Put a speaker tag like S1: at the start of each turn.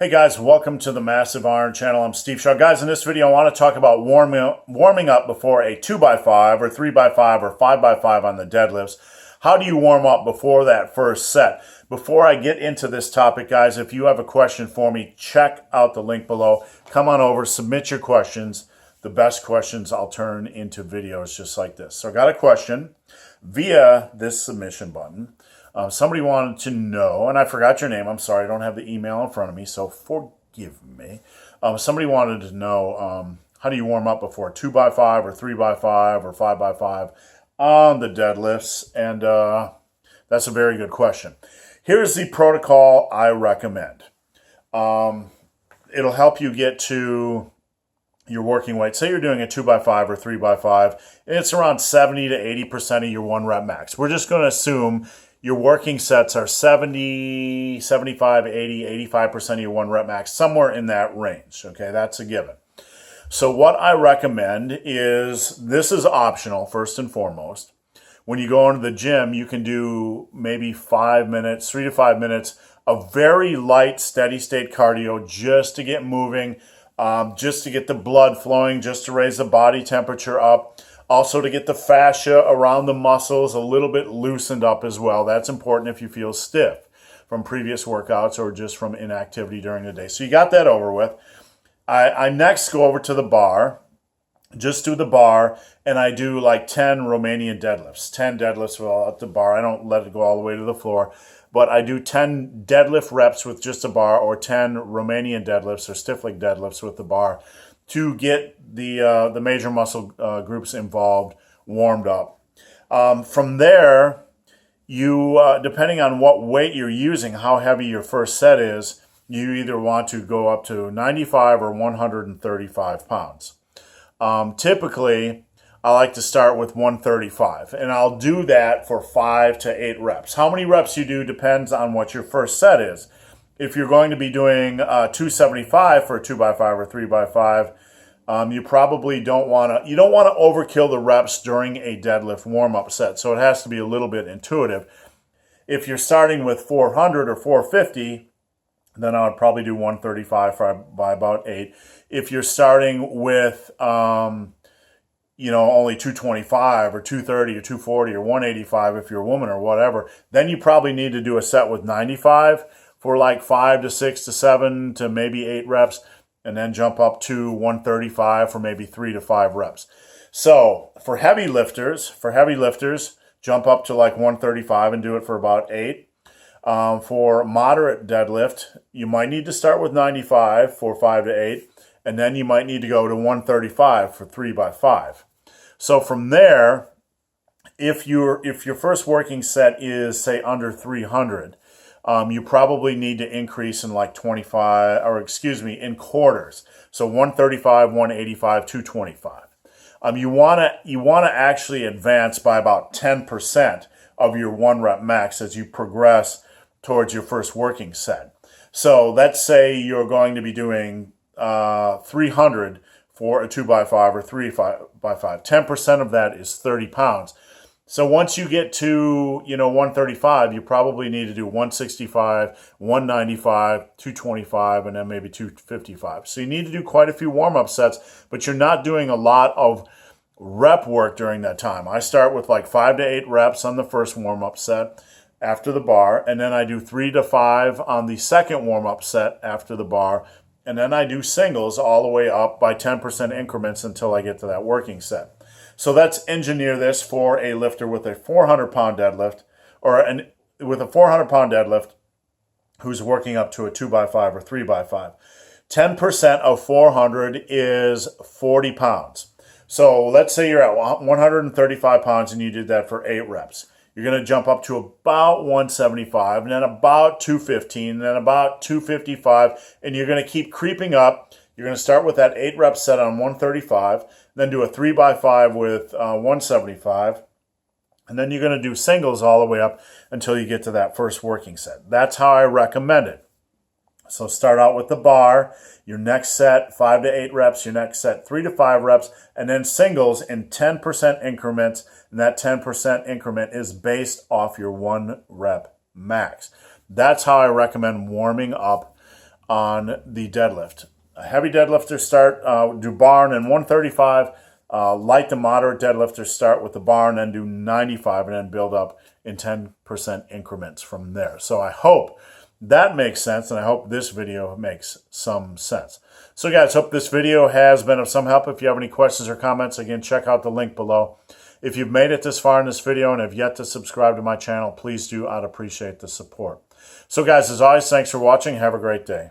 S1: Hey guys, welcome to the Massive Iron Channel. I'm Steve Shaw. Guys, in this video I want to talk about warming up before a 2x5 or 3x5 or 5x5 on the deadlifts. How do you warm up before that first set? Before I get into this topic, guys, if you have a question for me, check out the link below. Come on over, submit your questions. The best questions I'll turn into videos just like this. So I got a question via this submission button. Somebody wanted to know, and I forgot your name. I'm sorry, I don't have the email in front of me, so forgive me. Somebody wanted to know, how do you warm up before 2x5 or 3x5 or 5x5 on the deadlifts? And that's a very good question. Here's the protocol I recommend. It'll help you get to your working weight. Say you're doing a 2x5 or 3x5, and it's around 70 to 80% of your 1 rep max. We're just going to assume your working sets are 70, 75, 80, 85% of your 1 rep max, somewhere in that range. Okay, that's a given. So what I recommend is, this is optional first and foremost. When you go into the gym, you can do maybe 5 minutes, 3 to 5 minutes of very light, steady state cardio just to get moving, just to get the blood flowing, just to raise the body temperature up. Also to get the fascia around the muscles a little bit loosened up as well. That's important if you feel stiff from previous workouts or just from inactivity during the day. So you got that over with. I next go over to the bar, just do the bar, and I do like 10 Romanian deadlifts. 10 deadlifts at the bar. I don't let it go all the way to the floor. But I do 10 deadlift reps with just a bar, or 10 Romanian deadlifts or stiff leg deadlifts with the bar, to get the major muscle groups involved warmed up. From there, you depending on what weight you're using, how heavy your first set is, you either want to go up to 95 or 135 pounds. Typically, I like to start with 135, and I'll do that for 5 to 8 reps. How many reps you do depends on what your first set is. If you're going to be doing 275 for a 2x5 or 3x5, you probably don't want to overkill the reps during a deadlift warm-up set. So it has to be a little bit intuitive. If you're starting with 400 or 450, then I would probably do 135 by about 8. If you're starting with only 225 or 230 or 240 or 185 if you're a woman or whatever, then you probably need to do a set with 95 for like 5 to 6 to 7 to maybe 8 reps, and then jump up to 135 for maybe 3 to 5 reps. So for heavy lifters, jump up to like 135 and do it for about 8. For moderate deadlift, you might need to start with 95 for 5 to 8, and then you might need to go to 135 for 3x5. So from there, if your first working set is, say, under 300, you probably need to increase in like in quarters. So 135, 185, 225. You want to actually advance by about 10% of your 1 rep max as you progress towards your first working set. So let's say you're going to be doing 300 for a 2x5 or 3x5. 10% of that is 30 pounds. So once you get to 135, you probably need to do 165, 195, 225, and then maybe 255. So you need to do quite a few warm-up sets, but you're not doing a lot of rep work during that time. I start with like 5 to 8 reps on the first warm-up set after the bar, and then I do 3 to 5 on the second warm-up set after the bar, and then I do singles all the way up by 10% increments until I get to that working set. So let's engineer this for a lifter with a 400-pound deadlift, with a 400-pound deadlift who's working up to a 2x5 or 3x5. 10% of 400 is 40 pounds. So let's say you're at 135 pounds and you did that for 8 reps. You're going to jump up to about 175, and then about 215, and then about 255, and you're going to keep creeping up. You're going to start with that 8 rep set on 135, then do a 3x5 with 175, and then you're going to do singles all the way up until you get to that first working set. That's how I recommend it. So start out with the bar, your next set 5 to 8 reps, your next set 3 to 5 reps, and then singles in 10% increments, and that 10% increment is based off your 1 rep max. That's how I recommend warming up on the deadlift. Heavy deadlifters start, do bar and then 135. Light to moderate deadlifters start with the bar and then do 95 and then build up in 10% increments from there. So I hope that makes sense, and I hope this video makes some sense. So guys, hope this video has been of some help. If you have any questions or comments, again, check out the link below. If you've made it this far in this video and have yet to subscribe to my channel, please do. I'd appreciate the support. So guys, as always, thanks for watching. Have a great day.